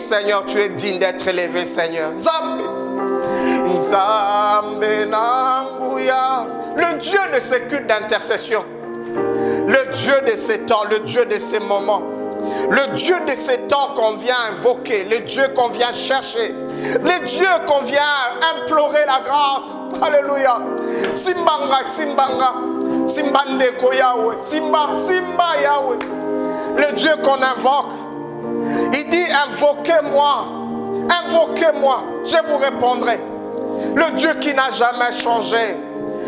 Seigneur, tu es digne d'être élevé, Seigneur. Nzambe. Nzambe Nanguya. Le Dieu de ces cultes d'intercession. Le Dieu de ces temps, le Dieu de ces moments. Le Dieu de ces temps qu'on vient invoquer, le Dieu qu'on vient chercher, le Dieu qu'on vient implorer la grâce. Alléluia. Simbanga, Simbanga, Simbandeko Yahweh, Simba, Simba Yahweh. Le Dieu qu'on invoque. Il dit invoquez-moi, invoquez-moi, je vous répondrai. Le Dieu qui n'a jamais changé.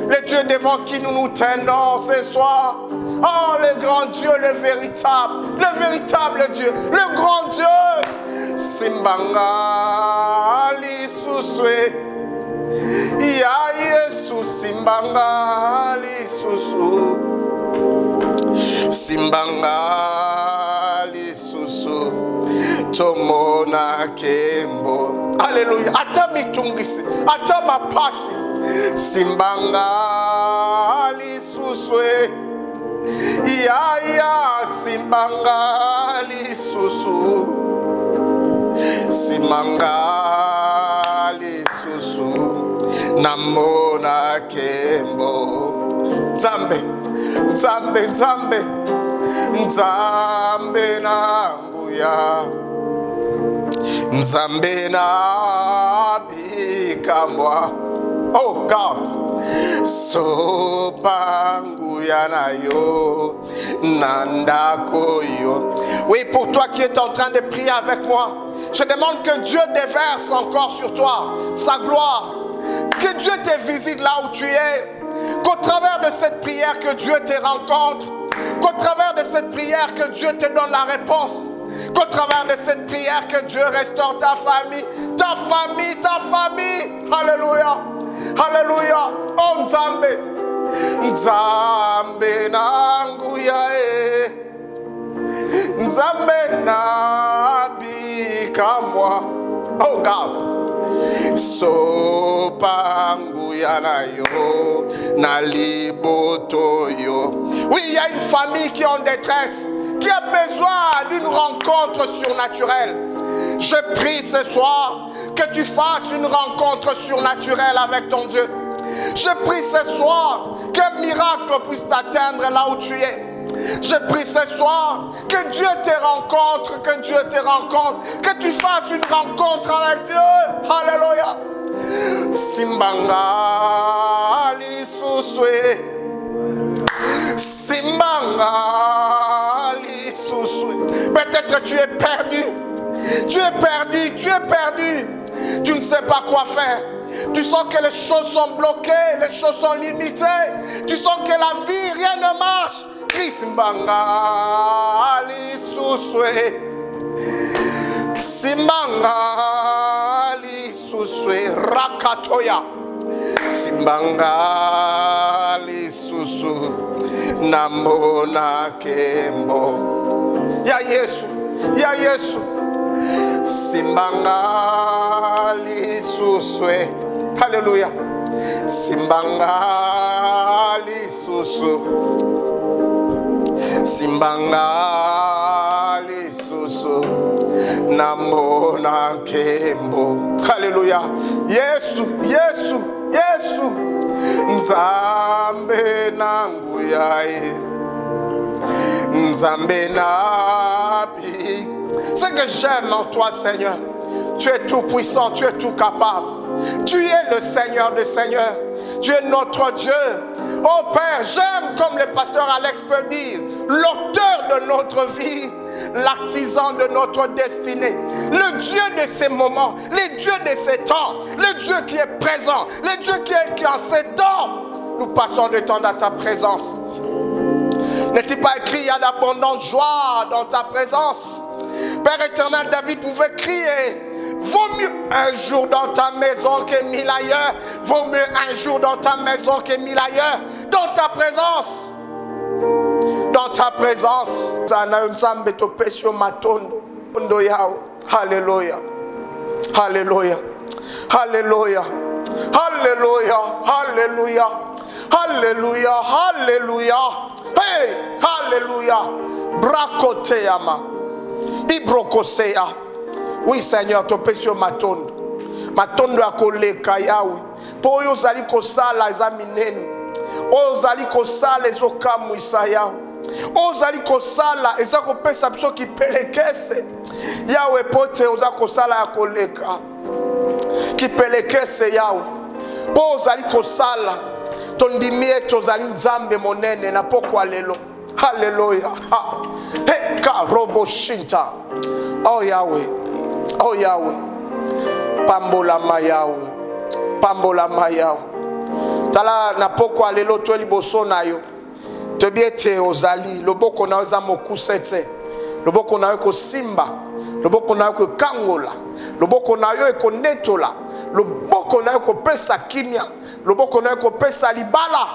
Le Dieu devant qui nous nous tenons ce soir. Oh, le grand Dieu, le véritable Dieu, le grand Dieu. Simbanga Lisusu. Ya Yesu Simbanga Lisusu. Simbanga Lisusu. Tomona Kembo. Alléluia. Ata mitungisi, ata mapasi. Simbanga Lisusu. Ya Simbanga Lisusu. Simbanga Lisusu. Namona Kembo. Nzambe, Nzambe, Nzambe, Nzambe Nanguya. Nzambe na bikamwa. Oh God. Sopanguya na yo nandako yo. Oui, pour toi qui es en train de prier avec moi, je demande que Dieu déverse encore sur toi sa gloire. Que Dieu te visite là où tu es. Qu'au travers de cette prière, que Dieu te rencontre. Qu'au travers de cette prière, que Dieu te donne la réponse. Qu'au travers de cette prière, que Dieu restaure ta famille. Ta famille, ta famille. Alléluia. Alléluia. Oh Nzambe. Nzambe Nanguya. Nzambe Nabikamwa. Oh God. Sopanguya na yo na liboto yo. Oui, il y a une famille qui est en détresse, qui a besoin d'une rencontre surnaturelle. Je prie ce soir que tu fasses une rencontre surnaturelle avec ton Dieu. Je prie ce soir qu'un miracle puisse t'atteindre là où tu es. Je prie ce soir que Dieu te rencontre, que Dieu te rencontre, que tu fasses une rencontre avec Dieu. Alléluia. Simbanga Lisusu. Simbanga Lisusu. Peut-être tu es perdu. Tu es perdu, tu es perdu. Tu ne sais pas quoi faire. Tu sens que les choses sont bloquées, les choses sont limitées. Tu sens que la vie, rien ne marche. Simbanga Lisusu. Simbanga Lisusu. Rakatoya. Simbanga Lisusu. Namona Kembo. Ya Yesu. Ya Yesu. Simbanga Lisusu. Alléluia. Simbanga Lisusu. Simbanga Lisusu. Namona Kembo. Alléluia. Yesu, Yesu, Yesu. Nzambe Nanguya. Nzambe Nabi. Ce que j'aime en toi, Seigneur, tu es tout puissant, tu es tout capable. Tu es le Seigneur des Seigneurs. Tu es notre Dieu. Oh Père, j'aime, comme le pasteur Alex peut dire, l'auteur de notre vie, l'artisan de notre destinée, le Dieu de ces moments, le Dieu de ces temps, le Dieu qui est présent, le Dieu qui en ces temps. Nous passons du temps dans ta présence. N'est-il pas écrit, il y a d'abondantes joies dans ta présence? Père éternel, David pouvait crier, vaut mieux un jour dans ta maison que 1000 ailleurs. Vaut mieux un jour dans ta maison que 1000 ailleurs. Dans ta présence. Dans ta présence. Alléluia. Alléluia. Alléluia. Alléluia. Alléluia. Alléluia. Alléluia. Hey, alléluia. Brakoteama. Ibrokosea. Oui Seigneur, tu peux sur matondo. Matondo à koleka yawe. Pour yo zali kosala examinen. O zali kosala ezokamu isayawe. O zali kosala ezako pesa biso ki pelekese. Yawe pote oza kosala ya koleka. Ki pelekese yawe. Po zali kosala. Tondimie tozali nzambe monene na pokwa lelo. Hallelujah. Heka robo shinta. Oh Yahweh. Oh Yahweh. Pambola ma Yahweh. Pambola ma Yahweh. Tala na pokwa lelo to liboso na yo. Tebiete ozali. Loboko na oza mokusete. Loboko na yo ko simba. Loboko na yo ko kangola. Loboko na yo ko netola. Loboko na yo ko pesa kimia. Loboko na yo ko pesa libala.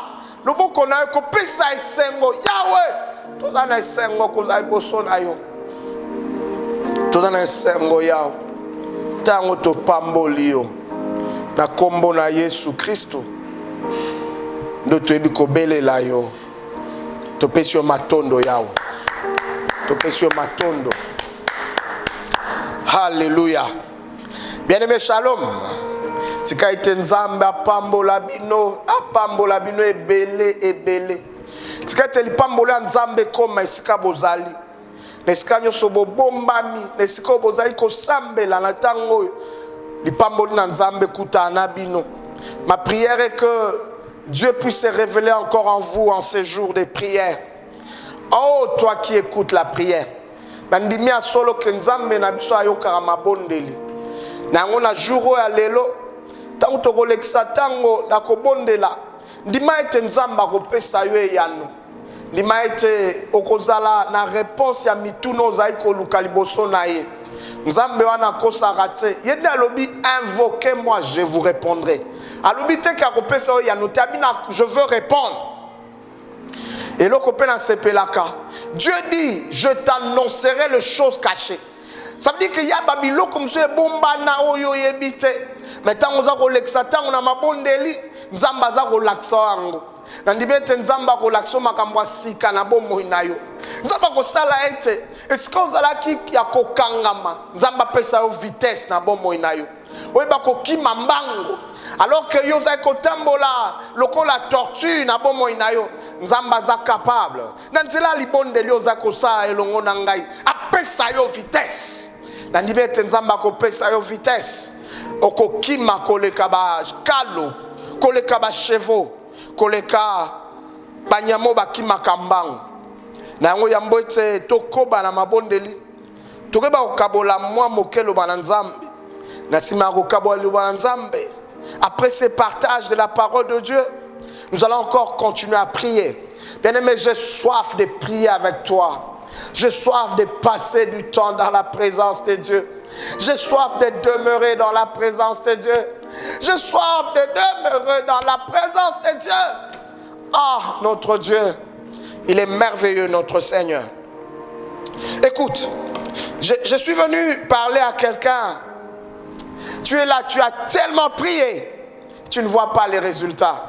Loboko na yo ko pesa esengo. Yahweh. Tozana esengo koza liboso na yo. Tozana esengo yao. Tango to pamboli yo. Na kombo na Yesu Kristo. Ndo tuebi kobele la yo. To pesio matondo yao. To pesio matondo. Hallelujah. Bien-aimé, shalom. Tika ite nzambe apambola bino ebele. Tika ite lipambola nzambe koma esika bozali. Nesika nyoso bobombami, nesika bozali kosambela na tango lipamboli na nzambe kutana bino. Ma prière est que Dieu puisse se révéler encore en vous en ces jours de prière. Oh, toi qui écoutes la prière. Bandimi a solo que nzambe na biso ayokara mabondeli. Nango na jour ya lelo, tango tokolekisa tango na kobondela, ndima ete nzamba kopesa yo eyano. Ndima ete okozala na réponse ya mituno ozali koluka liboso na ye. Nzambe wana kosaka te. Yende alobi invoquez-moi, je vous répondrai. Alobi te ka kopesa yo eyano te abina je veux répondre. Et le copain sepelaka. Dieu dit, je t'annoncerai les choses cachées. Ça veut dire qu'il y a Babylone comme ça, bomba na oyo yebite. Mais tant qu'on a relaxé, tant qu'on a ma bondeli, nzamba za relaxé ango. Nandibete nzamba relaxé makambwa sika na bomo inayo. Nzamba ko sala ete. Est-ce qu'on zala ki ya ko kangama? Nzamba pesa yo vitesse na bomo inayo. Oyeba ko kima mbango. Alors que yo za ko tambola, loko la tortue na bomo inayo. Nzamba za capable. Nanzela libondeli yo za ko sa elongo na ngai. Apesa yo vitesse. Nandibete nzamba ko pesa yo vitesse. Oko kima koleka ba kalo, koleka ba chevaux, koleka banyamo ba kima kambang. Na ngo yambo ete tokoba na mabondeli. Tokeba okabola mwa mokelo bana nzambe. Na sima kokabola bana nzambe. Après ce partage de la parole de Dieu, nous allons encore continuer à prier. Bien-aimé, j'ai soif de prier avec toi. J'ai soif de passer du temps dans la présence de Dieu. J'ai soif de demeurer dans la présence de Dieu. J'ai soif de demeurer dans la présence de Dieu. Ah, notre Dieu, il est merveilleux, notre Seigneur. Écoute, je suis venu parler à quelqu'un. Tu es là, tu as tellement prié, tu ne vois pas les résultats.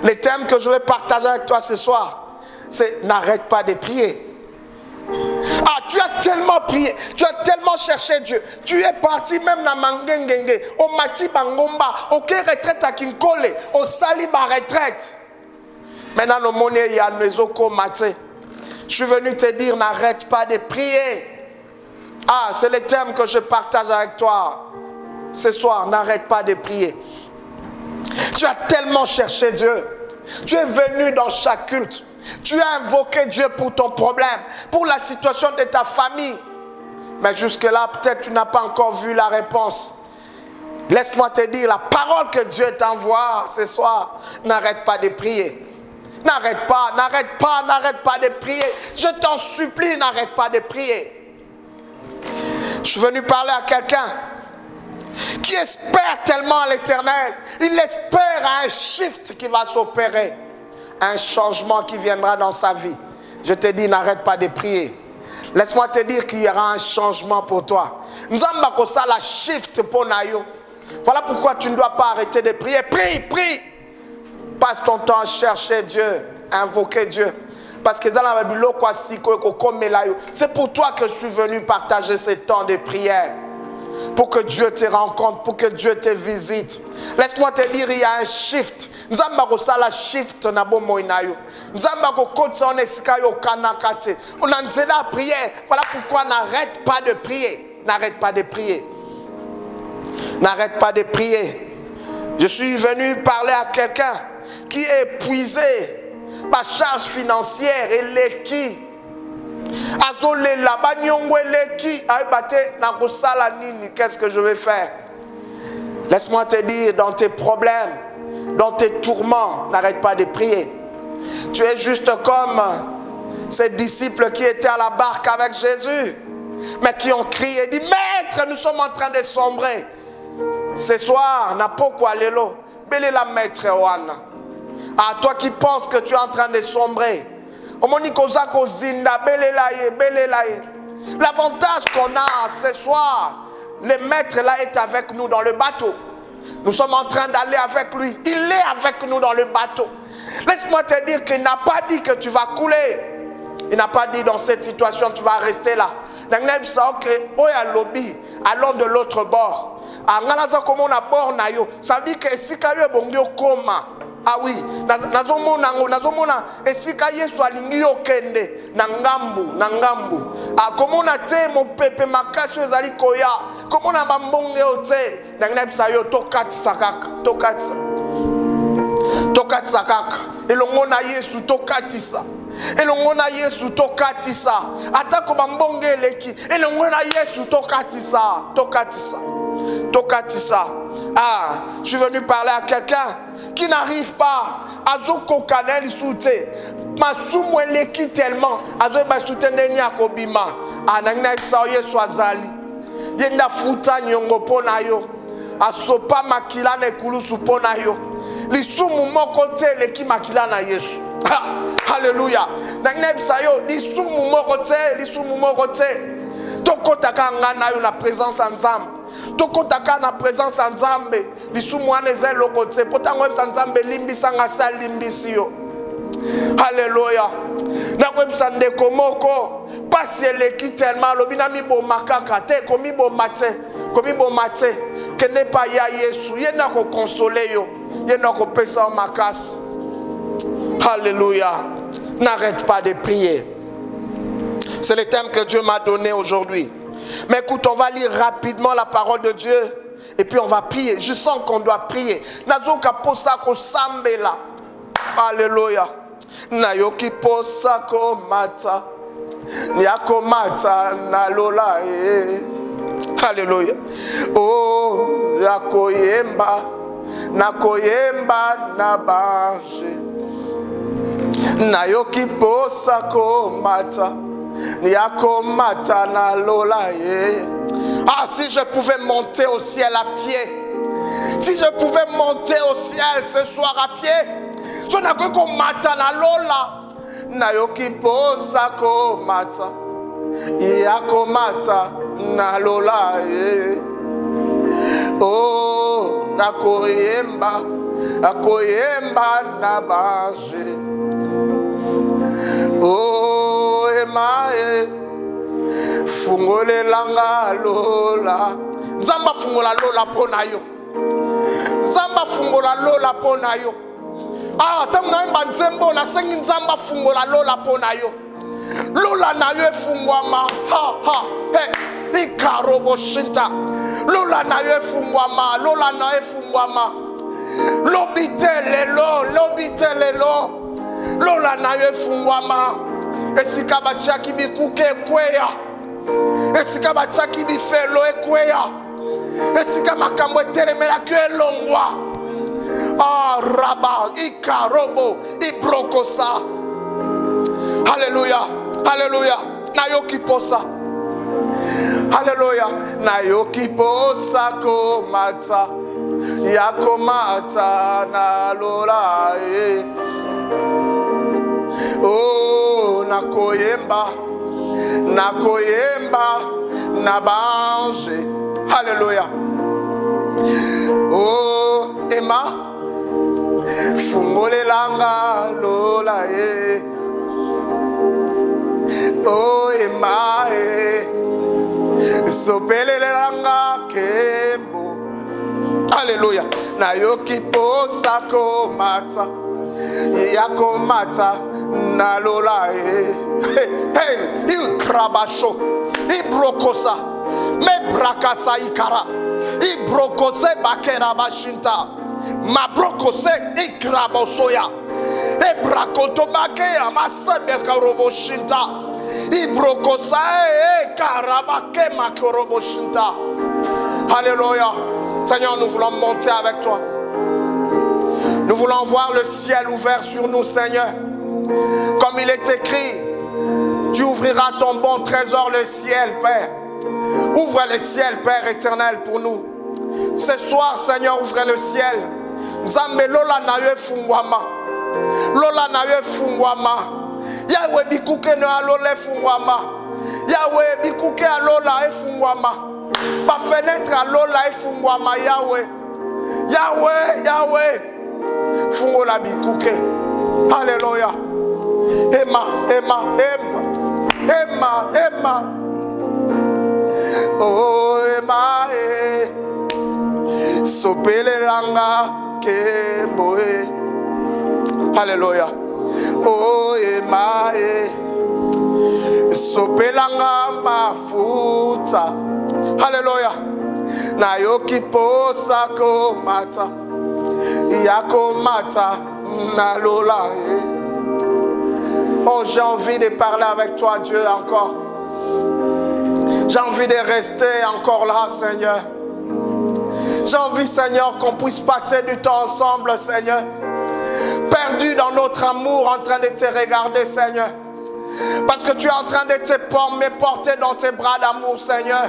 Le thème que je vais partager avec toi ce soir, c'est n'arrête pas de prier. Ah, tu as tellement prié, tu as tellement cherché Dieu. Tu es parti même dans Mangengenge, au Mati Bangomba, au Ké retraite à Kinkole, au Saliba retraite. Maintenant, le monnaie, il y a un Nezoko Maté. Je suis venu te dire, n'arrête pas de prier. Ah, c'est le thème que je partage avec toi. Ce soir, n'arrête pas de prier. Tu as tellement cherché Dieu. Tu es venu dans chaque culte. Tu as invoqué Dieu pour ton problème, pour la situation de ta famille. Mais jusque-là, peut-être tu n'as pas encore vu la réponse. Laisse-moi te dire, la parole que Dieu t'envoie ce soir, n'arrête pas de prier. N'arrête pas, n'arrête pas, n'arrête pas de prier. Je t'en supplie, n'arrête pas de prier. Je suis venu parler à quelqu'un qui espère tellement à l'Éternel. Il espère à un shift qui va s'opérer. Un changement qui viendra dans sa vie. Je te dis, n'arrête pas de prier. Laisse-moi te dire qu'il y aura un changement pour toi. Nzamba kosa la shift pour nayo. Voilà pourquoi tu ne dois pas arrêter de prier. Prie, prie. Passe ton temps à chercher Dieu, à invoquer Dieu. Parce que c'est pour toi que je suis venu partager ce temps de prière. pour que Dieu te rencontre, pour que Dieu te visite. Laisse-moi te dire, il y a un shift. Nzamba ko sala shift na bomoi na yo. Nzamba ko kotsa on esika yo kanaka te. On a nzela prière. Voilà pourquoi n'arrête pas de prier. N'arrête pas de prier. N'arrête pas de prier. Je suis venu parler à quelqu'un qui est épuisé par charge financière et l'équipe. Qu'est-ce que je vais faire? Laisse-moi te dire, dans tes problèmes, dans tes tourments, n'arrête pas de prier. Tu es juste comme ces disciples qui étaient à la barque avec Jésus, mais qui ont crié, dit, Maître, nous sommes en train de sombrer. Ce soir, n'a pas quoi l'élo. Belle la maître Oana. À toi qui penses que tu es en train de sombrer. L'avantage qu'on a ce soir, le maître là est avec nous dans le bateau. Nous sommes en train d'aller avec lui. Il est avec nous dans le bateau. Laisse-moi te dire qu'il n'a pas dit que tu vas couler. Il n'a pas dit dans cette situation tu vas rester là. Allons de l'autre bord. Ça veut dire que si coma. Ah oui, nazomona esika Yesu alingi yo kende na ngambu. Ah comment on a te mon pepe makasi ezali koya. Comment on a bambonge ote na ngabisa yo tokatisa kaka. Tokatisa kaka. Elongo na Yesu tokatisa. Elongo na Yesu tokatisa. Atako bambonge eleki. Elongo na Yesu tokatisa. Ah, je suis venu parler à quelqu'un qui n'arrive pas à zoko kanel soute masumu eleki tellement azo ba soute neni akobima anangna isa Yesu azali yenda futa nyongo pona yo asopa makila na ekulusu pona yo lisumu moko te eleki makila na Yesu. Hallelujah. Nangna isa yo lisumu moko te tokotaka ngana yo na présence ensemble. Tokotaka na présence en Nzambe lisumu aneze lokote potango ebisa Nzambe limbisa ngasa limbisi yo. Hallelujah. Na kwebisa ndeko moko pasi eleki tellement lobina miboma kaka te komi bomate kene pa ya Yesu yena ko consoler yo yena ko pesa makasi. Hallelujah. N'arrête pas de prier. C'est le thème que Dieu m'a donné aujourd'hui. Mais écoute, on va lire rapidement la parole de Dieu et puis on va prier. Je sens qu'on doit prier. Nazoka posako sambela. Alléluia. Nayoki posako mata. Nyako mata na lola. Alléluia. Oh, yakoyemba. Nakoyemba na banje. Nayoki posako mata. Ah, si je pouvais monter au ciel à pied. Si je pouvais monter au ciel ce soir à pied. Je n'ai que mata na lola. Nayoki posako mata. Yako mata na lola. Oh, nakoyemba. Nakoyemba na banje. Oh, emae fungole langa lola. Nzamba fungola lola pona yo. Nzamba fungola lola pona yo. Ah, tamna mba nzembo na sengi nzamba fungola lola pona yo. Lola na yo fungwama. Ha. Hey, ikarobo shinta. Lola na yo fungwama. Lola na yo fungwama. Lobitele lo. Lola na yo fungwama. Esika bachaki bikuke kweya. Esika bachaki bifelo ekweya. Esika makambo eteremela kelongwa. Ah raba ikarobo ibrokosa. Hallelujah. Nayoki posa. Hallelujah. Nayoki posa komata. Yakomata na lola. Oh, nakoyemba na banje. Hallelujah. Oh, Emma fungole langa lola Oh, Emma Sopelelanga kembo. Alléluia. Nayoki posa komata. Yakomata nalola. Hey, il krabasho. I brokosa. Me brakasa ikara. I brokose bakera bashinta. Ma brokose i krabosoya. E brakoto bakea masebe karoboshinta. I brokosa e karabake makoroboshinta. Alléluia. Seigneur, nous voulons monter avec toi. Nous voulons voir le ciel ouvert sur nous, Seigneur. Comme il est écrit, tu ouvriras ton bon trésor, le ciel, Père. Ouvre le ciel, Père éternel, pour nous. Ce soir, Seigneur, ouvre le ciel. Nzambe lola na yo fungwama. Lola na yo fungwama. Yahweh bikuke no alole fungwama. Yahweh bikuke alola e fungwama. Ma fenêtre alola e fungwama, Yahweh. Yahweh, Yahweh. Fungo la bikuke. Alléluia. Emma, Emma, Emma. Emma, Emma. Oh, Emma, Sopelelanga kemboe. Alléluia. Oh, Emma, Sopelanga mafuta. Alléluia. Nayoki posa komata. Yakomata nalola. Oh, j'ai envie de parler avec toi, Dieu, encore. J'ai envie de rester encore là, Seigneur. J'ai envie, Seigneur, qu'on puisse passer du temps ensemble, Seigneur. Perdu dans notre amour, en train de te regarder, Seigneur. Parce que tu es en train de me porter dans tes bras d'amour, Seigneur.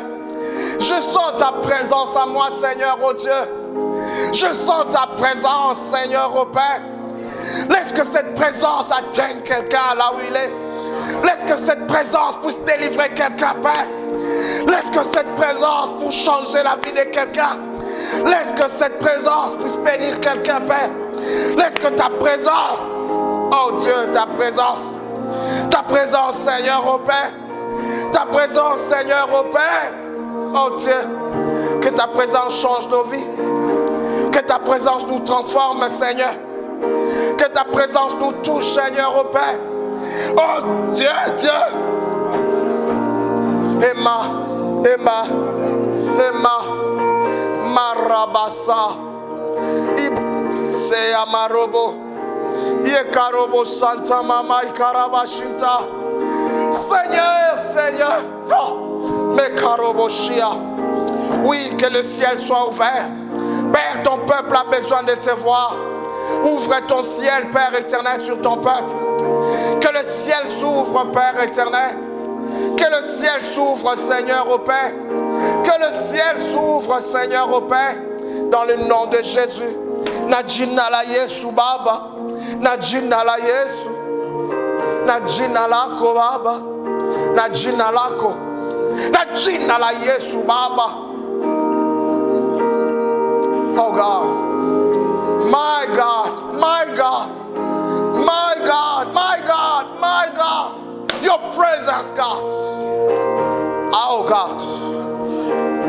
Je sens ta présence à moi, Seigneur, oh Dieu. Je sens ta présence, Seigneur, oh Père. Laisse que cette présence atteigne quelqu'un là où il est. Laisse que cette présence puisse délivrer quelqu'un, Père. Laisse que cette présence puisse changer la vie de quelqu'un. Laisse que cette présence puisse bénir quelqu'un, Père. Laisse que ta présence, oh Dieu, ta présence, Seigneur, oh Père. Ta présence, Seigneur, oh Père. Oh Dieu, que ta présence change nos vies. Que ta présence nous transforme, Seigneur. Que ta présence nous touche, Seigneur, oh Père. Oh Dieu, Dieu. Emma, Emma, Emma, Marabasa, Seya Marobo, Yekarobo Santa Mama Ikarabashinta. Seigneur, Seigneur, oh, Mekarobo Shia. Oui, que le ciel soit ouvert. Père, ton peuple a besoin de te voir. Ouvre ton ciel, Père éternel, sur ton peuple. Que le ciel s'ouvre, Père éternel. Que le ciel s'ouvre, Seigneur, au Père. Que le ciel s'ouvre, Seigneur, au Père. Dans le nom de Jésus. Najina la Yesu Baba. Najina la Yesu. Najina lako Baba. Najina lako. Najina la Yesu Baba. Oh God. My God. My God. My God. My God. My God. Your presence, God. Oh God.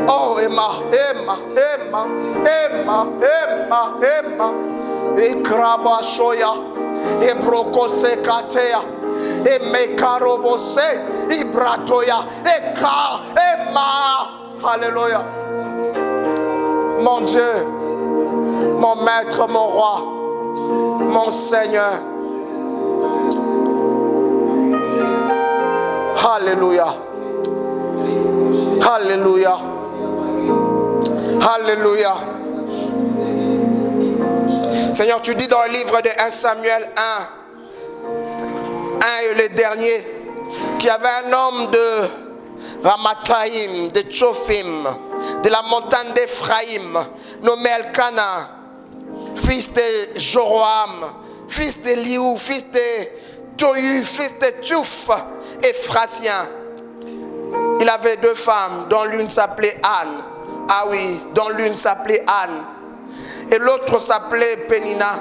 Oh Emma, Emma, Emma, Emma, Emma, Emma. Ekraba shoya, ebrokose katea, emekarobose, ibratoya, eka, Emma. Alléluia. Mon Dieu, mon maître, mon roi, mon Seigneur. Alléluia. Alléluia. Alléluia. Seigneur, tu dis dans le livre de 1 Samuel 1 et le dernier, qu'il y avait un homme de Ramathaïm, de Tchophim, de la montagne d'Ephraïm, nommé Elkana, fils de Joram, fils de Liou, fils de Tohu, fils de Tchouf, Ephrasien. Il avait deux femmes, dont l'une s'appelait Anne. Ah oui, dont l'une s'appelait Anne. Et l'autre s'appelait Pénina.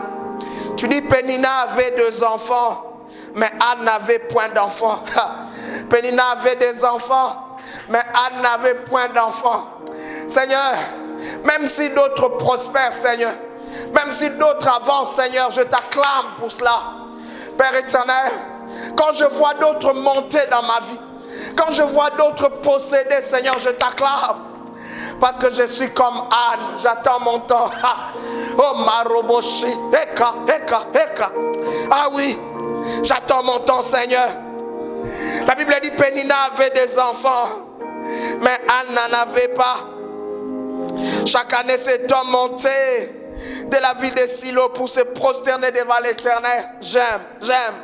Tu dis Pénina avait deux enfants, mais Anne n'avait point d'enfants. Pénina avait des enfants, Mais Anne n'avait point d'enfant. Seigneur, même si d'autres prospèrent, Seigneur, même si d'autres avancent, Seigneur, je t'acclame pour cela. Père éternel, quand je vois d'autres monter dans ma vie, quand je vois d'autres posséder, Seigneur, je t'acclame. Parce que je suis comme Anne, j'attends mon temps. Oh Maroboshi, Eka, Eka, Eka. Ah oui, j'attends mon temps, Seigneur. La Bible dit Pénina avait des enfants, mais Anne n'en avait pas. Chaque année, cet homme montait de la ville de Silo pour se prosterner devant l'Éternel. J'aime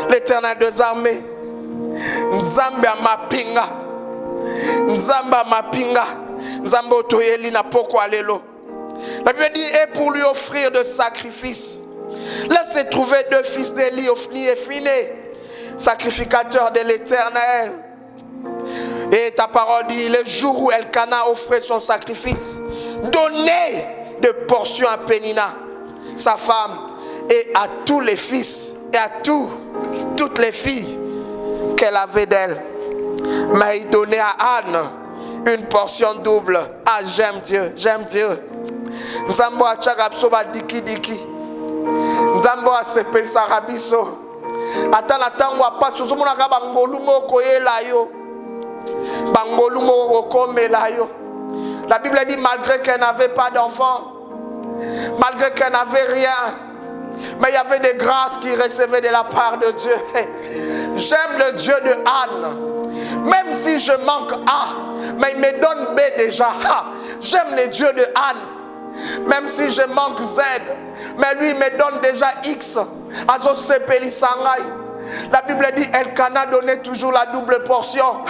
l'Éternel des armées. Nzambe amapinga, Nzamba mapinga, Nzambe otoyeli na poko alelo. La Bible dit et pour lui offrir de sacrifices. Là se trouvaient deux fils d'Élie, Ophni et Phiné, sacrificateurs de l'Éternel. Et ta parole dit le jour où Elkana offrait son sacrifice, donnait de portions à Pénina, sa femme, et à tous les fils et à toutes les filles qu'elle avait d'elle. Mais il donnait à Anne une portion double. Ah, j'aime Dieu, j'aime Dieu. Nzambo a chagapso ba diki diki. Nzambo a sepe sarabiso. Atana tango a pas sozo mona ka bangolu moko yela yo. Bangolu moko komela yo. La Bible dit malgré qu'elle n'avait pas d'enfant, malgré qu'elle n'avait rien, mais il y avait des grâces qu'il recevait de la part de Dieu. J'aime le Dieu de Anne. Même si je manque A, mais il me donne B déjà. J'aime le Dieu de Anne. Même si je manque Z, mais lui il me donne déjà X. Azo sepeli sangai. La Bible dit Elkana donnait toujours la double portion.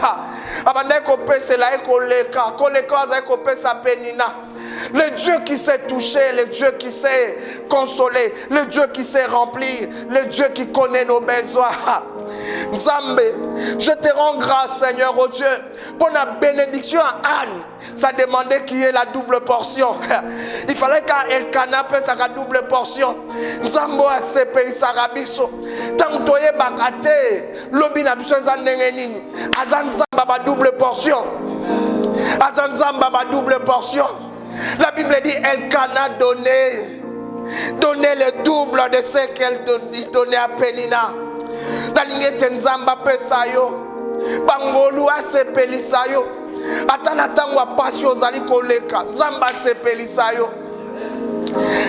Le Dieu qui sait toucher, le Dieu qui sait consoler, le Dieu qui sait remplir, le Dieu qui connaît nos besoins. Nzambe, je te rends grâce, Seigneur, oh Dieu, pour la bénédiction à Anne. Ça demandait qu'il y ait la double portion. Il fallait qu'Elkana paie sa double portion. Nzambo a sepeli sarabiso. Tant toye bakate, lobi na biso zanenge nini. Azan zamba ba double portion. Azan zamba ba double portion. La Bible dit Elkana donnait le double de ce qu'elle donnait à Pénina. La ligne Tenzamba Pesayo, Bangolu a sepeli sayo. Atana tangwa passion zali koleka. Nzamba sepeli sayo.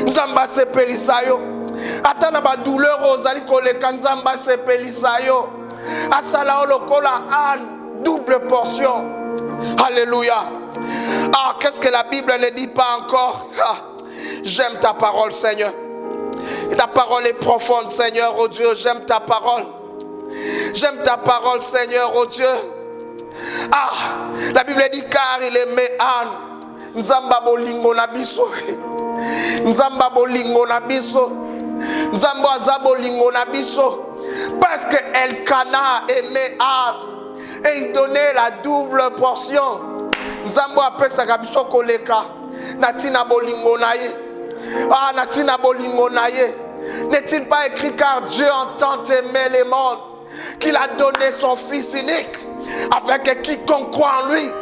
Nzamba sepeli sayo. Atana ba douleur ozali koleka. Nzamba sepeli sayo. Asala olokola Anne, double portion. Alléluia. Ah, qu'est-ce que la Bible ne dit pas encore? Ah, j'aime ta parole, Seigneur. Ta parole est profonde, Seigneur, oh Dieu. J'aime ta parole. J'aime ta parole, Seigneur, oh Dieu. Ah, la Bible dit car il aimait Anne. Nzamba bolingo na biso. Nzamba bolingo na biso. Nzamba azabolingo na biso. Parce que Elkana aimait Anne. Et il donnait la double portion. Nzambo apesa kabiso koleka. Natina bolingo na ye. Ah, natina bolingo na ye. N'est-il pas écrit car Dieu entend aimer les mondes, qu'il a donné son Fils unique, afin que quiconque croit en lui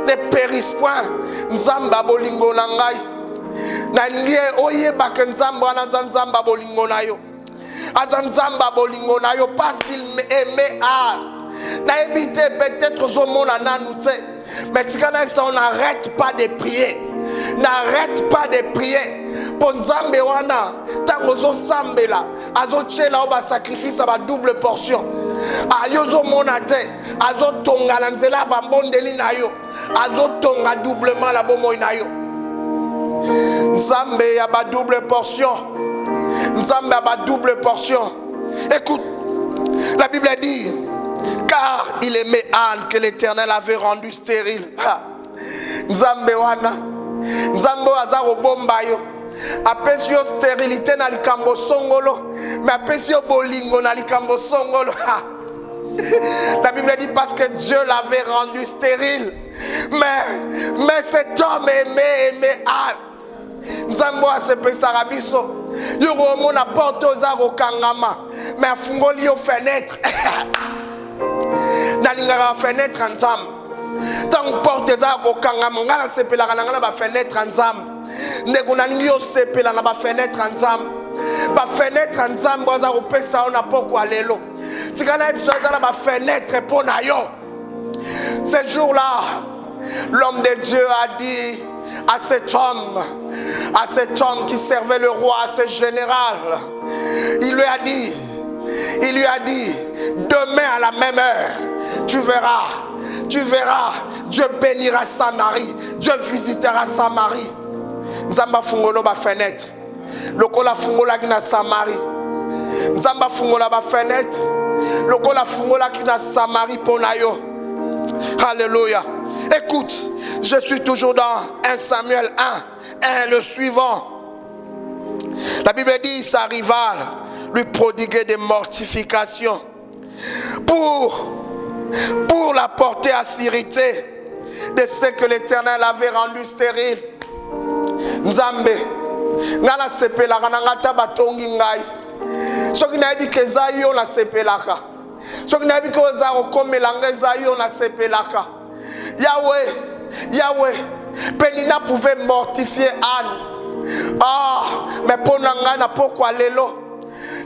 ne périsse point. Nzamba bolingo na ngai. Na ngie oye bak nzamba na nzamba bolingo na yo. Azanzamba bolingo na yo parce qu'il aimait Anne. Na évité peut-être au monde en anoute. Mais on n'arrête pas de prier. N'arrête pas de prier. Pour Nzambe wana, tangozo sambela, azo chela oba sacrifice à double portion. Ayozo monate, azo tonga lanzela bambondeli na yo, azo tonga doublement la bomo na yo. Nzambe ya ba double portion. Nzambe ya ba double portion. Écoute, la Bible dit car il aimait Anne que l'Éternel avait rendu stérile. Nzambe wana, Nzambo azaro bomba yo. Apesio stérilité na likambo songolo, mais apesio bolingo na likambo songolo. La Bible dit parce que Dieu l'avait rendu stérile. Mais cet homme aimait Anne. Nzambo a sepe sarabiso. Yoro mona porte aux arokangama, mais afungoli yo fenêtre. Nalingara fenêtre ensemble. Tant porte eza kokangama ngana sepelaka na ngana ba fenêtre nzambe. Ndeko na ningi yo sepela na ba fenêtre nzambe. Ba fenêtre nzambe oza kopesa ona poko lelo. Tikana episode na ba fenêtre pona yo. Ce jour-là, l'homme de Dieu a dit à cet homme qui servait le roi, à ce général, il lui a dit, demain à la même heure, tu verras, Dieu bénira Samarie, Dieu visitera Samarie. Nzamba fungolo ba fenêtre, lokola fungola kina Samarie. Nzamba fungola ba fenêtre, lokola fungola kina Samarie ponayo. Alléluia. Écoute, je suis toujours dans 1 Samuel 1, le suivant. La Bible dit, sa rivale lui prodiguait des mortifications pour la porter à s'irriter de ce que l'Éternel avait rendu stérile. Nzambe, ngana sepelaka na ngata batongi ngai. Soki na yebi keza yo na sepelaka. Soki na yebi koza kokomela ngeza yo na sepelaka. Yahweh, Pénina pouvait mortifier Anne. Mais pour nanga na pourquoi lelo?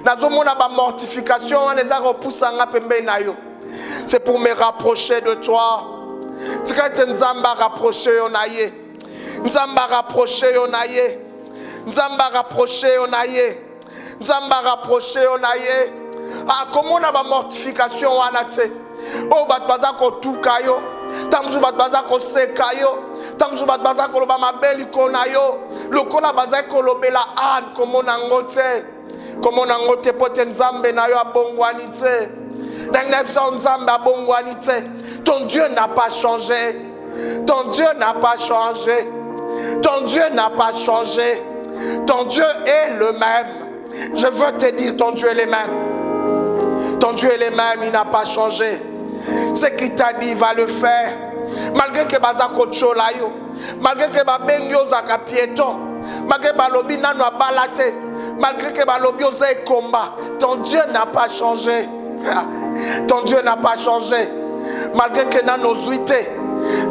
Nazomona ba mortification wana eza repousser nga pembe na yo. C'est pour me rapprocher de toi. Tikate nzamba rapprocher yo na ye. Nzamba rapprocher yo na ye. Nzamba rapprocher yo na ye. Nzamba rapprocher yo na ye. Comment na ba mortification wana te? Oh bat baza ko tuka yo. Tamzu bat baza ko seka yo. Tamzu bat baza ko loba mabeli kona yo. Lokola baza ko lobela Anne comment nangote. Comment nangote pote nzambe na yo abongwani te. Nangna nzambe abongwani te. Ton Dieu n'a pas changé. Ton Dieu n'a pas changé. Ton Dieu n'a pas changé. Ton Dieu est le même. Je veux te dire, ton Dieu est le même. Ton Dieu est le même, il n'a pas changé. Ce qu'il t'a dit, il va le faire. Malgré que bazako cholayo, malgré que babengyo zaka piéton, malgré que balobi nano balate, malgré que balobi oze combat, ton Dieu n'a pas changé. Ton Dieu n'a pas changé. Malgré que nano zuite,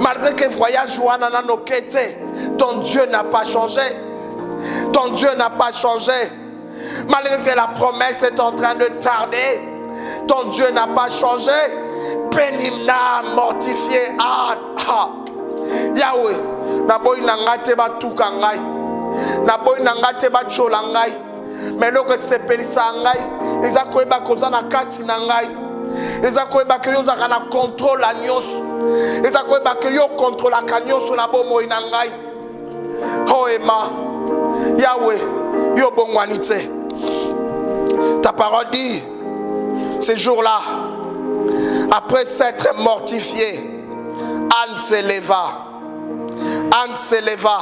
malgré que voyage wana nano kete, ton Dieu n'a pas changé. Ton Dieu n'a pas changé. Malgré que la promesse est en train de tarder, ton Dieu n'a pas changé. Pénimna mortifié Yahweh, naboy nangate ba tukangai, naboy nangate ba cholangai, mais le que c'est pélissangai, ils a koeba koza na kati nangai, ils a koeba que yo zaka na contrôle la nyos, ils a koeba que yo contrôle la kanyos na bomo inangai. Oh Emma, Yahweh, yo bongwanite. Ta parole dit, ces jours-là, après s'être mortifié, Anne se leva. Anne se leva.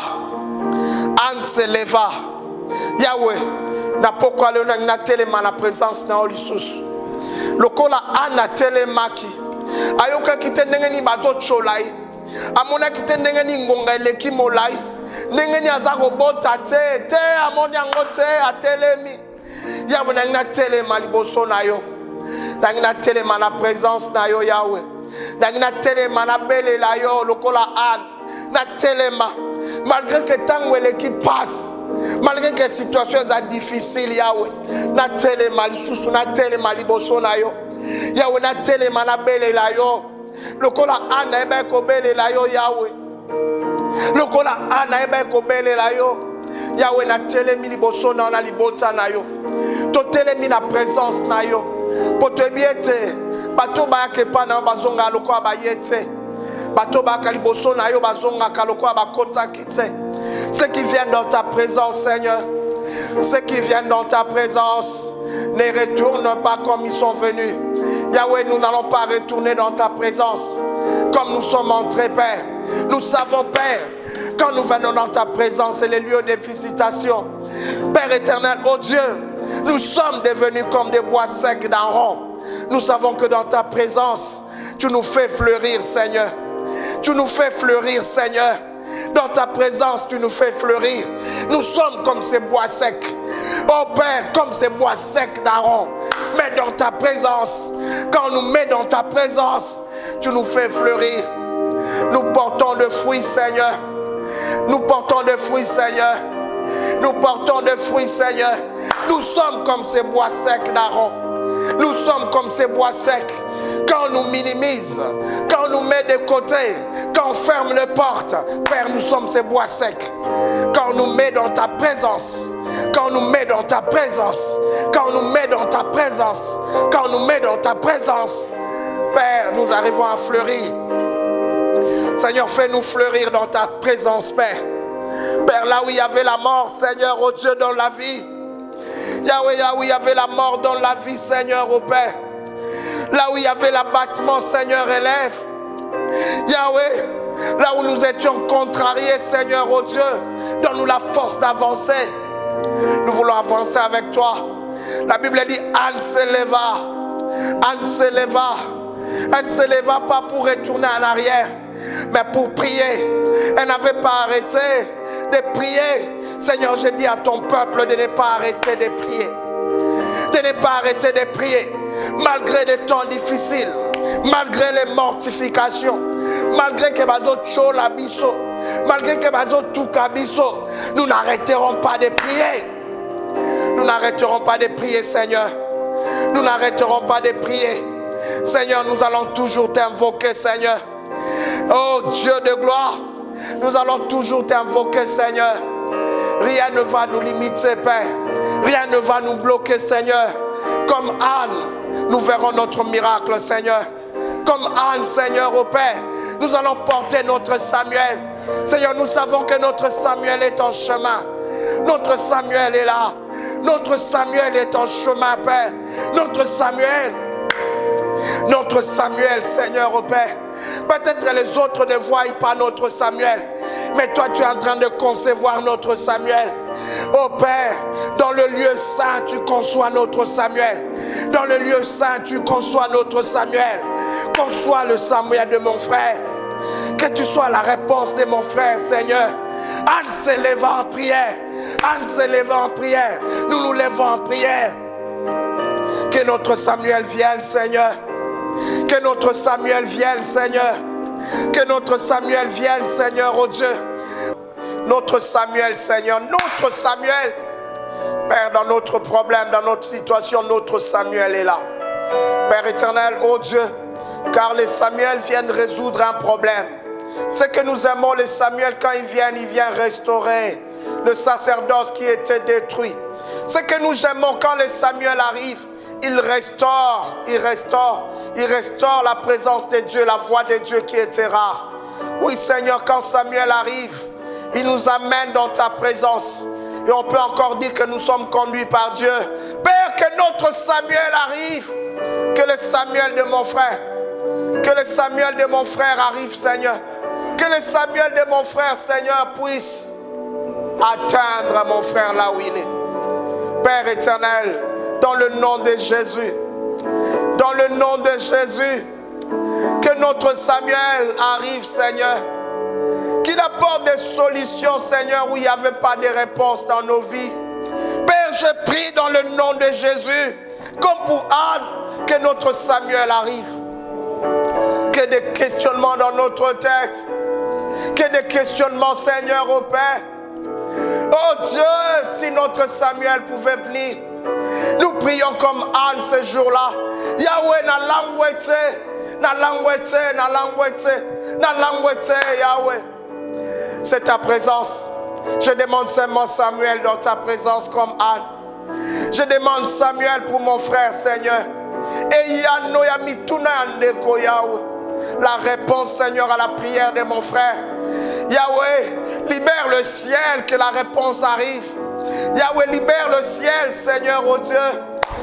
Anne se leva. Yahweh, n'a pourquoi le n'a téléma la présence na olisusu. Lokola Anne a télémaki. Ayoka kite nengeni bazo cholai. Amona kite nengeni ngonga eleki molai. Nengeni azako bota te amoni angote atelemi. Yahweh n'a téléma liboso na yo. Nangina telema na présence na yo Yahweh. Nangina telema na bele la yo lokola Anne. Na telema malgré que temps qui passe, malgré que situation est difficile Yahweh. Na telema lisusu na telema liboso na yo. Yahweh na telema na bele la yo. Lokola Anne ebe ko bele la yo Yahweh. Lokola Anne ebe ko bele la yo. Yahweh na telemi liboso na libota na yo. To telemi na présence na yo. Poto biete bato ba ke pa na bazonga lokwa ba yete bato ba kaliboso na yo bazonga kalokwa ba kota kite. Ce qui vient dans ta présence Seigneur, ce qui vient dans ta présence ne retourne pas comme ils sont venus. Yahweh, nous n'allons pas retourner dans ta présence comme nous sommes entrés Père. Nous savons Père, quand nous venons dans ta présence c'est les lieux de visitation. Père éternel, oh Dieu, nous sommes devenus comme des bois secs d'Aaron. Nous savons que dans ta présence, tu nous fais fleurir, Seigneur. Tu nous fais fleurir, Seigneur. Dans ta présence, tu nous fais fleurir. Nous sommes comme ces bois secs. Oh Père, comme ces bois secs d'Aaron. Mais dans ta présence, quand on nous met dans ta présence, tu nous fais fleurir. Nous portons de fruits, Seigneur. Nous portons des fruits, Seigneur. Nous portons des fruits, Seigneur. Nous sommes comme ces bois secs d'Aaron. Nous sommes comme ces bois secs. Quand on nous minimise, quand on nous met de côté, quand on ferme les portes, Père, nous sommes ces bois secs. Quand on nous met dans ta présence, quand on nous met dans ta présence, quand on nous met dans ta présence, quand on nous met dans ta présence, Père, nous arrivons à fleurir. Seigneur, fais-nous fleurir dans ta présence, Père. Père, là où il y avait la mort, Seigneur, oh Dieu, dans la vie. Yahweh, là où il y avait la mort dans la vie, Seigneur, oh Père. Là où il y avait l'abattement, Seigneur, élève. Yahweh, là où nous étions contrariés, Seigneur, oh Dieu, donne-nous la force d'avancer. Nous voulons avancer avec toi. La Bible dit, Anne se leva. Anne se leva. Elle ne se leva pas pour retourner en arrière, mais pour prier. Elle n'avait pas arrêté de prier. Seigneur, je dis à ton peuple de ne pas arrêter de prier. De ne pas arrêter de prier. Malgré des temps difficiles, malgré les mortifications, malgré que bazo chola biso, malgré que bazo tuka biso, nous n'arrêterons pas de prier. Nous n'arrêterons pas de prier, Seigneur. Nous n'arrêterons pas de prier. Seigneur, nous allons toujours t'invoquer, Seigneur. Oh Dieu de gloire, nous allons toujours t'invoquer, Seigneur. Rien ne va nous limiter, Père. Rien ne va nous bloquer, Seigneur. Comme Anne, nous verrons notre miracle, Seigneur. Comme Anne, Seigneur, au Père, nous allons porter notre Samuel. Seigneur, nous savons que notre Samuel est en chemin. Notre Samuel est là. Notre Samuel est en chemin, Père. Notre Samuel, Seigneur, au Père. Peut-être les autres ne voient pas notre Samuel, mais toi tu es en train de concevoir notre Samuel. Oh Père, dans le lieu saint tu conçois notre Samuel. Dans le lieu saint tu conçois notre Samuel. Conçois le Samuel de mon frère. Que tu sois la réponse de mon frère, Seigneur. Anne se leva en prière. Anne se leva en prière. Nous nous levons en prière. Que notre Samuel vienne, Seigneur. Que notre Samuel vienne, Seigneur. Que notre Samuel vienne, Seigneur, oh Dieu. Notre Samuel, Seigneur. Notre Samuel. Père, dans notre problème, dans notre situation, notre Samuel est là. Père éternel, oh Dieu, car les Samuel viennent résoudre un problème. C'est que nous aimons les Samuel quand ils viennent restaurer le sacerdoce qui était détruit. C'est que nous aimons quand les Samuel arrivent. Il restaure la présence de Dieu, la voix de Dieu qui était rare. Oui, Seigneur, quand Samuel arrive, il nous amène dans ta présence. Et on peut encore dire que nous sommes conduits par Dieu. Père, que notre Samuel arrive. Que le Samuel de mon frère, arrive, Seigneur. Que le Samuel de mon frère, Seigneur, puisse atteindre mon frère là où il est. Père éternel, dans le nom de Jésus, que notre Samuel arrive, Seigneur, qu'il apporte des solutions, Seigneur, où il n'y avait pas de réponse dans nos vies. Père, je prie dans le nom de Jésus, comme pour Anne, que notre Samuel arrive. Que des questionnements dans notre tête, que des questionnements, Seigneur, au Père. Oh Dieu, si notre Samuel pouvait venir. Nous prions comme Anne ce jour-là. Yahweh, na langwete, Yahweh. C'est ta présence. Je demande seulement Samuel dans ta présence comme Anne. Je demande Samuel pour mon frère, Seigneur. Et Yahweh. La réponse, Seigneur, à la prière de mon frère. Yahweh, libère le ciel, que la réponse arrive. Yahweh, libère le ciel, Seigneur, oh Dieu.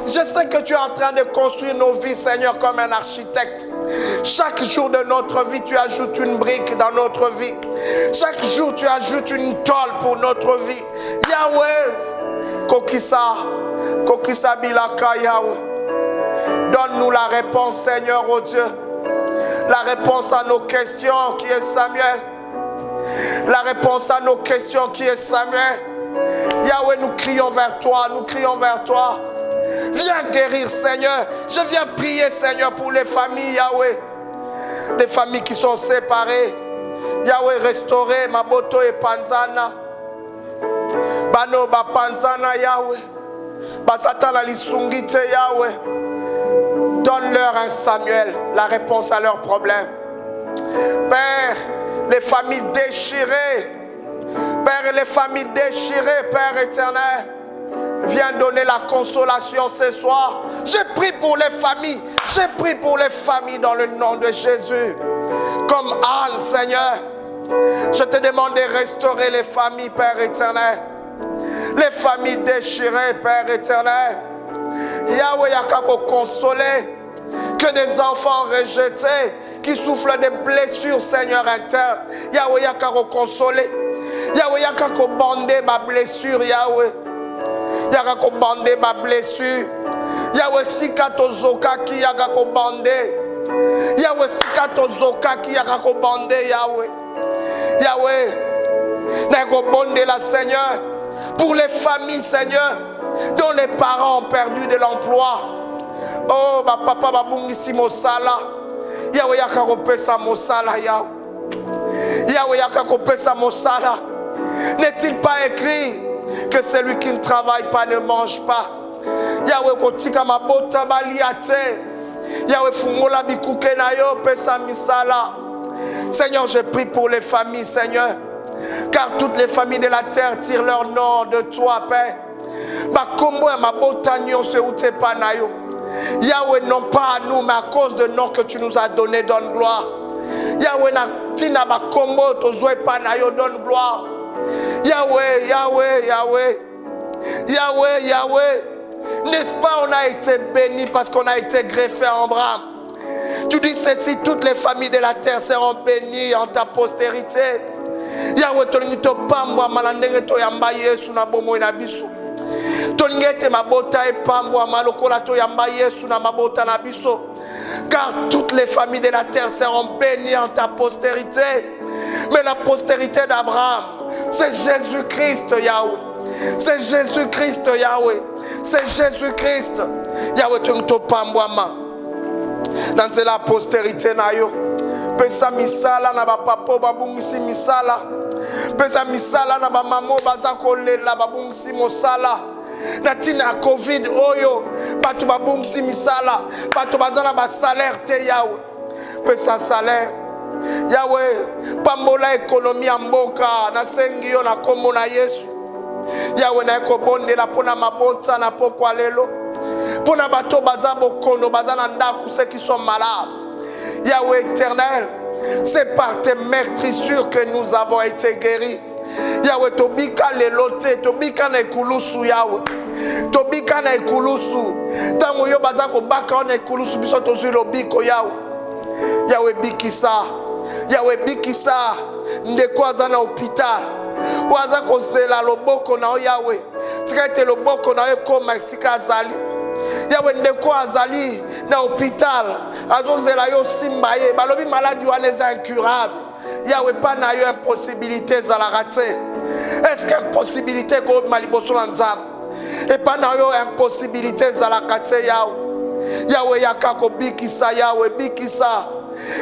Je sais que tu es en train de construire nos vies, Seigneur, comme un architecte. Chaque jour de notre vie, tu ajoutes une brique dans notre vie. Chaque jour, tu ajoutes une tôle pour notre vie. Yahweh, Kokisa Bilaka, Yahweh. Donne-nous la réponse, Seigneur, oh Dieu. La réponse à nos questions qui est Samuel. La réponse à nos questions qui est Samuel. Yahweh, nous crions vers toi, Viens guérir, Seigneur. Je viens prier, Seigneur, pour les familles, Yahweh. Les familles qui sont séparées. Yahweh, restaurer Maboto et Panzana. Bano ba Panzana, Yahweh. Basatana lisungite, Yahweh. Donne-leur un Samuel, la réponse à leurs problèmes. Père, les familles déchirées. Père, les familles déchirées, Père éternel. Viens donner la consolation ce soir. J'ai prié pour les familles. J'ai prié pour les familles dans le nom de Jésus. Comme Anne, Seigneur. Je te demande de restaurer les familles, Père éternel. Les familles déchirées, Père éternel. Yahweh, Yakako consoler. Que des enfants rejetés qui souffrent des blessures, Seigneur internes. Yahweh, Yakako consoler. Yahweh, Yakako bander ma blessure, Yahweh. Yakako bander ma blessure. Yahweh, Sikato Zokaki, Yakako bander. Yahweh, Sikato Zokaki, Yakako bander, Yahweh. Yahweh, Yakako bander la Seigneur. Pour les familles, Seigneur, dont les parents ont perdu de l'emploi. Oh, ma papa, ma bungisi mosala. Yahweh, Yakako pesa mosala, Yahweh. Yahweh, Yakako pesa mosala. N'est-il pas écrit que celui qui ne travaille pas ne mange pas? Yahweh, kotika mabota baliate. Yahweh, fungola bikuke na yo pesa misala. Seigneur, je prie pour les familles, Seigneur. Car toutes les familles de la terre tirent leur nom de toi, Père. Bakombo ya mabota nyonso ute pa na yo. Yahweh, non pas à nous, mais à cause de nom que tu nous as donné, donne gloire. Yahweh, na tina bakombo tozwe pa na yo, donne gloire. Yahweh, Yahweh, Yahweh. Yahweh, Yahweh. N'est-ce pas, on a été bénis parce qu'on a été greffé en Abraham. Tu dis ceci, toutes les familles de la terre seront bénies en ta postérité. Yahweh, tolingito pambwa malandenge to yamba Yesu na bomo na biso. Tolingete mabota e pambwa malokola to yamba Yesu na mabota na biso. Car toutes les familles de la terre seront bénies en ta postérité. Mais la postérité d'Abraham, c'est Jésus-Christ, Yahweh. C'est Jésus-Christ, Yahweh. C'est Jésus-Christ. Yahweh, tolingito pambwa ma. Dans la postérité na yo. Pesa misala na bapapo babungisi misala. Pesa misala na bamamo bazakolela babungisi mosala. Natina Covid oyo batu babungisi misala. Batu bazana ba salaire te Yahweh. Pesa salaire. Yahweh, pambola économie mboka na sengi yo na kombo na Yesu. Yahweh na ekobonde la pona mabota na pokwa lelo. Pona bato bazabo kono bazana ndaku ceux qui sont malades. Yahweh éternel, c'est par tes meurtrissures que nous avons été guéris. Yahweh, tobika lelote, tobika na ekulusu Yahweh. Tobika na ekulusu. Tango yo bazako baka na ekulusu biso tozui lobiko Yahweh. Yahweh bikisa. Yahweh bikisa. Ndeko azana hôpital. Waza kozela loboko na Yahweh. Tika ete loboko na koma esika azali. Yahweh ndeko azali na hôpital azozela yo simba ye balobi maladie wana eza incurable. Yahweh pas na yo impossibilité za la rater. Est-ce qu'impossibilité ko maliboso na nzambe et pas na yo impossibilité za la rater Yahweh. Yahweh yakako bikisa Yahweh bikisa.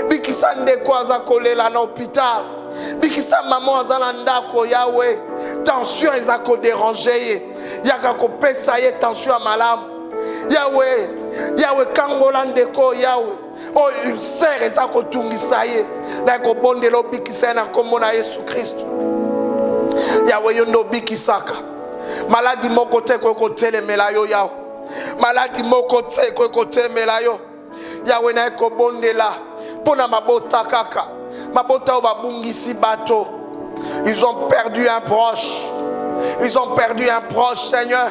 Bikisa ndeko aza kolela na hôpital. Bikisa maman aza na ndako Yahweh. Tension ezako déranger ye. Yakako pesa ye tension a malamu. Yahweh, Yahweh kangola ndeko Yahweh. Oh ulcère ezako tungisa ye. Na ko bondelo bikisa na kombo na Yesu Kristo. Yahweh yondo bikisaka. Maladi moko te ko telemela yo Yahweh. Maladi moko te ko telemela yo. Yahweh na ko bondela pona mabota kaka. Mabota obabungisi bato. Ils ont perdu un proche. Ils ont perdu un proche, Seigneur.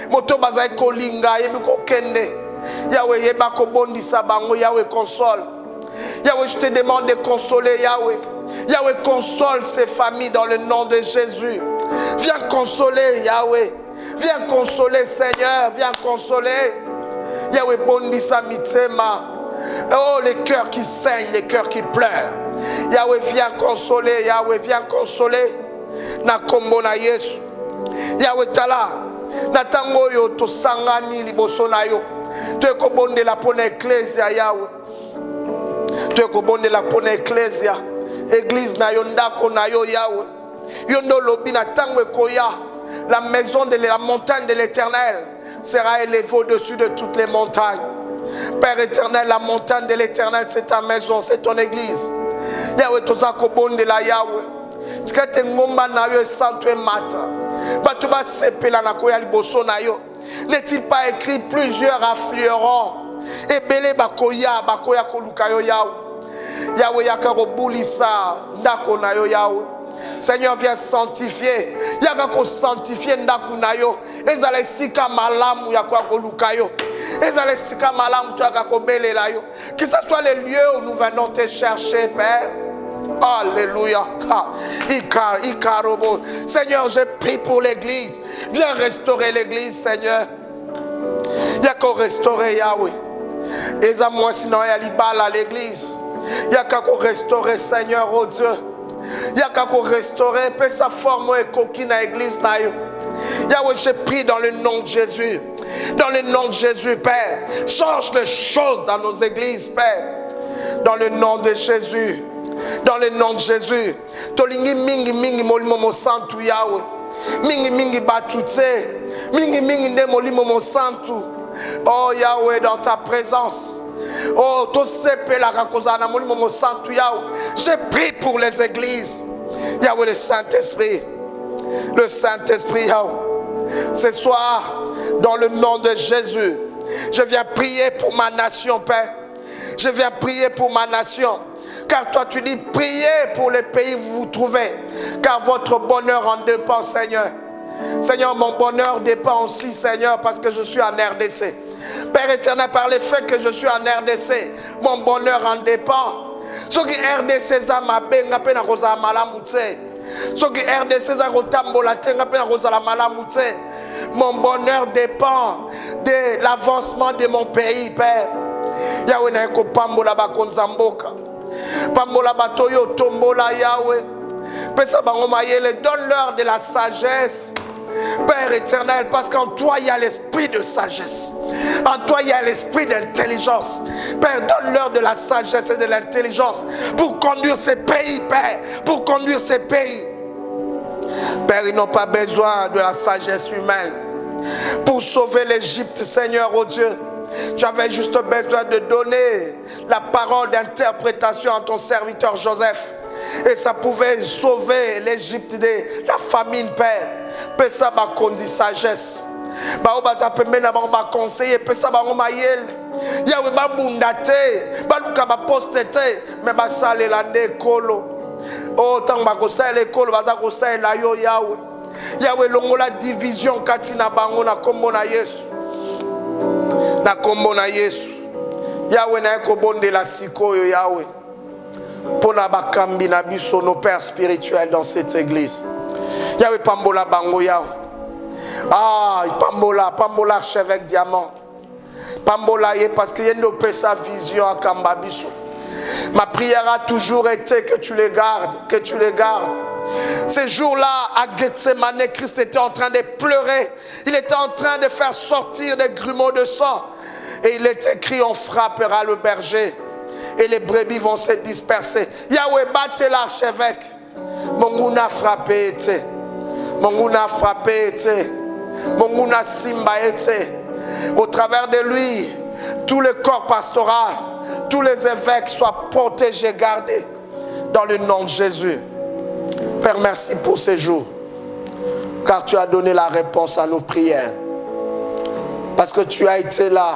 Moto bazai kolinga yebiko kende. Yahweh yebako bondisa bango. Yahweh console. Yahweh, je te demande de consoler Yahweh. Yahweh console ces familles dans le nom de Jésus. Viens consoler Yahweh. Viens consoler Seigneur. Viens consoler. Yahweh bondisa mitema. Oh les cœurs qui saignent, les cœurs qui pleurent. Yahweh viens consoler. Yahweh viens consoler. Na kombo na Yesu. Yahweh tala. Na tango yo to sangani liboso na yo. Tu es bonde la pona ecclesia Yahweh. Tu es bonde la pona ecclesia. Église na yo ndako na yo Yahweh. Yondo lobi na tango koya. La maison de la montagne de l'Éternel sera élevée au-dessus de toutes les montagnes. Père éternel, la montagne de l'Éternel, c'est ta maison, c'est ton église. Yahweh, tozako bonde la Yahweh. Tikate ngomba na yo santo e mata. Batuba sepela na koya liboso na yo. N'est-il pas écrit plusieurs afflueront? Et belé bakoya koluka yo Yahweh. Yahweh yakaro bulisa ndako na yo Yahweh. Seigneur, viens sanctifier. Yakako sanctifier ndaku na yo. Ezale sika malamu yakwa koluka yo. Ezale sika malamu tu yakako bele la yo. Que ce soit les lieux où nous venons te chercher, Père. Alléluia. Seigneur, je prie pour l'église. Viens restaurer l'église, Seigneur. Yako restaurer Yahweh. Eza moi sinon yalibala l'église. Yakako restaurer, Seigneur, oh Dieu. Yakako restaurer, paix sa forme et coquine à l'église na yo. Yahweh, je prie dans le nom de Jésus. Dans le nom de Jésus, Père. Change les choses dans nos églises, Père. Dans le nom de Jésus. Dans le nom de Jésus. Tolingi mingi mingi molimo mo santu Yahweh. Mingi mingi batute. Mingi mingi ne molimo mo santu. Oh Yahweh, dans ta présence. Oh, to sepe la rakozana molimo mo santu Yahweh. Je prie pour les églises. Yahweh, le Saint-Esprit. Le Saint-Esprit, Yahweh. Ce soir, dans le nom de Jésus, je viens prier pour ma nation, Père. Je viens prier pour ma nation. Car toi tu dis, priez pour les pays où vous vous trouvez. Car votre bonheur en dépend, Seigneur. Seigneur, mon bonheur dépend aussi, Seigneur, parce que je suis en RDC. Père éternel, par le fait que je suis en RDC, mon bonheur en dépend. Ce qui RDC ça m'a benga pena rosa malamute. Ce qui RDC ça rotambola tenga pena rosa la malamute. Mon bonheur dépend de l'avancement de mon pays, Père. Yahweh na ko pambola ba konzamboka. Pambola batoyo tombola Yahweh. Pesa bango mayele, donne-leur de la sagesse. Père éternel, parce qu'en toi il y a l'esprit de sagesse. En toi il y a l'esprit d'intelligence. Père, donne-leur de la sagesse et de l'intelligence pour conduire ces pays, Père. Pour conduire ces pays. Père, ils n'ont pas besoin de la sagesse humaine. Pour sauver l'Égypte, Seigneur, oh Dieu, tu avais juste besoin de donner la parole d'interprétation à ton serviteur Joseph. Et ça pouvait sauver l'Égypte de la famine, Père. Père, ça m'a conduit sagesse. Ba obaza pembena ba ba conseiller pesa ba ngoma yel yawe ba bundate ba luka ba postete me ba sale la nekolo o tang ba ko sale ekolo ba za ko sale la yo yawe yawe longola division kati na bango na kombo na Yesu yawe na ko bonde la sikoyo yawe pona ba kambi na biso nos pères spirituels dans cette église yawe pambola bango yawe. Ah, Pambola archevêque diamant. Pambola parce qu'il y a une sa vision à Kambabiso. Ma prière a toujours été que tu les gardes, que tu les gardes. Ces jours-là, à Gethsemane, Christ était en train de pleurer. Il était en train de faire sortir des grumeaux de sang. Et il est écrit, on frappera le berger. Et les brebis vont se disperser. Yahweh, battez l'archevêque. Monguna frappé était. Monguna frappé était. Monguna simba était. Au travers de lui, tout le corps pastoral, tous les évêques soient protégés, gardés. Dans le nom de Jésus. Père, merci pour ces jours. Car tu as donné la réponse à nos prières. Parce que tu as été là.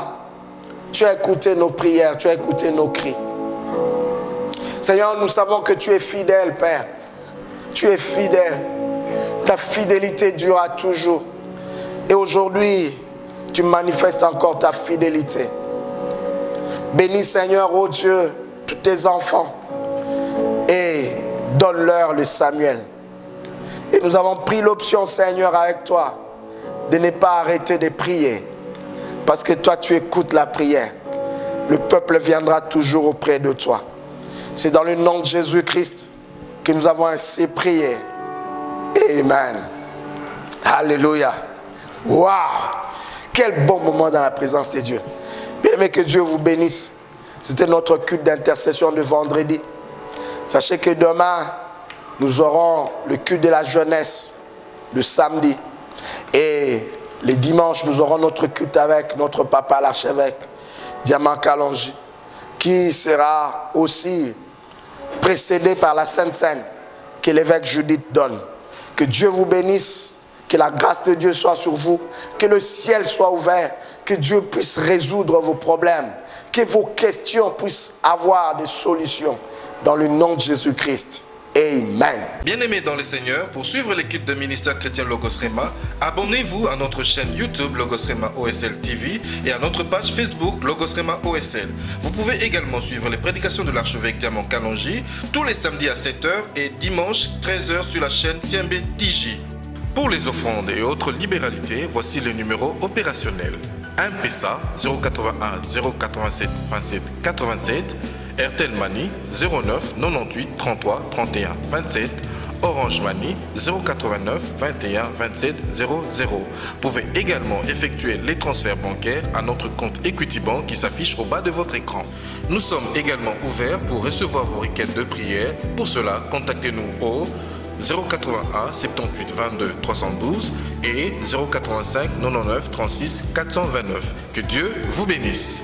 Tu as écouté nos prières. Tu as écouté nos cris. Seigneur, nous savons que tu es fidèle, Père. Tu es fidèle. Ta fidélité durera toujours. Et aujourd'hui, tu manifestes encore ta fidélité. Bénis, Seigneur, oh Dieu, tous tes enfants. Et donne-leur le Samuel. Et nous avons pris l'option, Seigneur, avec toi, de ne pas arrêter de prier. Parce que toi, tu écoutes la prière. Le peuple viendra toujours auprès de toi. C'est dans le nom de Jésus-Christ que nous avons ainsi prié. Amen. Alléluia. Waouh! Quel bon moment dans la présence de Dieu. Bien aimé, que Dieu vous bénisse. C'était notre culte d'intercession de vendredi. Sachez que demain, nous aurons le culte de la jeunesse, le samedi. Et les dimanches, nous aurons notre culte avec notre papa l'archevêque, Diamant Kalonji, qui sera aussi précédé par la Sainte Seine que l'évêque Judith donne. Que Dieu vous bénisse, que la grâce de Dieu soit sur vous, que le ciel soit ouvert, que Dieu puisse résoudre vos problèmes, que vos questions puissent avoir des solutions dans le nom de Jésus-Christ. Amen. Bien-aimés dans le Seigneur, pour suivre les cultes de ministère chrétien Logos Rema, abonnez-vous à notre chaîne YouTube Logos Rema OSL TV et à notre page Facebook Logos Rema OSL. Vous pouvez également suivre les prédications de l'archevêque Diamant Kalonji tous les samedis à 7h et dimanche 13h sur la chaîne CMB TJ. Pour les offrandes et autres libéralités, voici le numéro opérationnel. M-Pesa 081 087 27 87, Airtel Money 09 98 33 31 27, Orange Money 089 21 27 00. Vous pouvez également effectuer les transferts bancaires à notre compte Equity Bank qui s'affiche au bas de votre écran. Nous sommes également ouverts pour recevoir vos requêtes de prière. Pour cela, contactez-nous au 081 78 22 312 et 085 99 36 429. Que Dieu vous bénisse.